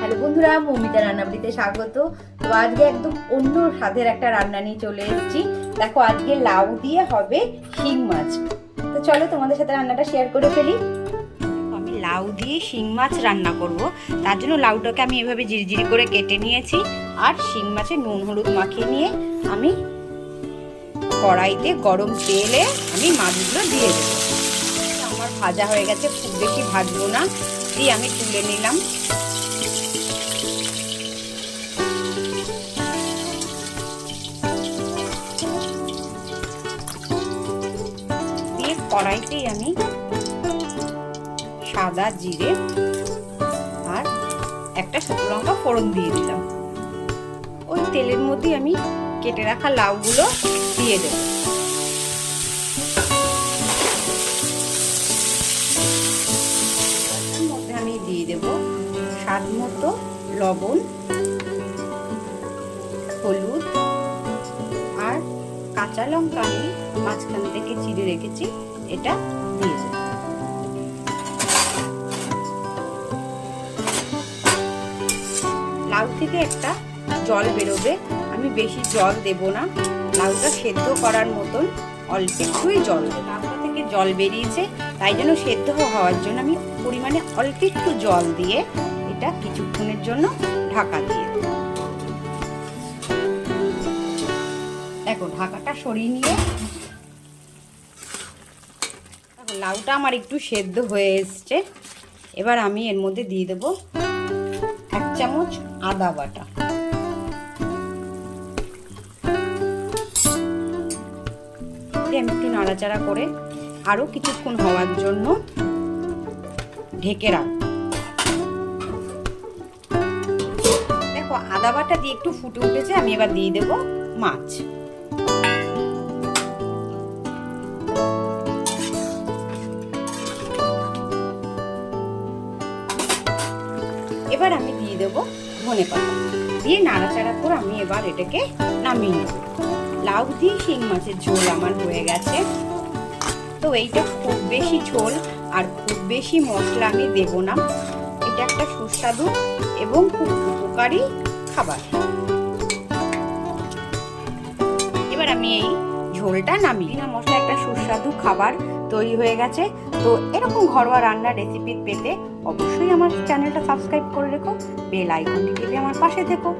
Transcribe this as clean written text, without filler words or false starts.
Hello বন্ধুরা, মৌমিতা রান্নাবাড়িতে স্বাগত। তো আজকে একদম অন্য স্বাদের একটা রান্না নিয়ে চলে এসেছি। দেখো, আজকে লাউ দিয়ে হবে শিং মাছ। তো চলো তোমাদের সাথে রান্নাটা শেয়ার করে ফেলি। আমি লাউ দিয়ে শিং মাছ রান্না করব। তার জন্য লাউটাকে আমি এভাবে জিরিজিরি করে কেটে নিয়েছি, আর শিং মাছে নুন হলুদ মাখিয়ে নিয়ে আমি কড়াইতে গরম তেলে আমি মাছগুলো দিয়ে দেবো। আমার ভাজা হয়ে গেছে, খুব বেশি ভাজবো না, দিয়ে আমি তুলে নিলাম। কড়াইতেই আমি সাদা জিরে আর একটা শুকনো লঙ্কা ফোড়ন দিয়ে দিলাম। ওই তেলের মধ্যে আমি কেটে রাখা লাউগুলো দিয়ে দেব। তার মধ্যে আমি দিয়ে দেব স্বাদ মতো লবণ, হলুদ আর কাঁচা লঙ্কা আমি মাঝখান থেকে চিড়ে রেখেছি, এটা দিয়ে দেব। লাউ থেকে একটা জল বেরোবে, আমি বেশি জল দেব না। লাউটা সেদ্ধ করার মতন অল্প একটুই জল দেব। লাউটা থেকে জল বেরিয়েছে, তাই জন্য সেদ্ধ হওয়ার জন্য আমি পরিমাণে অল্প একটু জল দিয়ে এটা কিছুক্ষণের জন্য ঢাকা দিয়ে দেব। দেখো, ঢাকাটা সরিয়ে নিয়ে লাউটা আমার একটু সেদ্ধ হয়ে এসছে। এবার আমি এর মধ্যে দিয়ে দেব 1 চামচ আদা বাটা, আমি একটু নাড়াচাড়া করে আরো কিছুক্ষণ হওয়ার জন্য ঢেকে রাখবো। দেখো, আদা বাটা দিয়ে একটু ফুটে উঠেছে, আমি এবার দিয়ে দেব মাছ। এবার আমি দিয়ে দেব ধনেপাতা, দিয়ে নাড়াচাড়া করে আমি এবার এটাকে নামিয়ে নেব। লাউ দিয়ে শিং মাছের ঝোল আমার হয়ে গেছে। তো এইটা খুব বেশি ঝোল আর খুব বেশি মশলা আমি দেব না। এটা একটা সুস্বাদু এবং খুব উপকারী খাবার। এবার আমি এই ঝোলটা নামিয়ে না, মশলা একটা সুস্বাদু খাবার তৈরি হয়ে গেছে। তো এরকম ঘরোয়া রান্নার রেসিপি পেতে অবশ্যই আমার চ্যানেলটা সাবস্ক্রাইব করে রেখো, বেল আইকনটি টিপে আমার পাশে থেকো।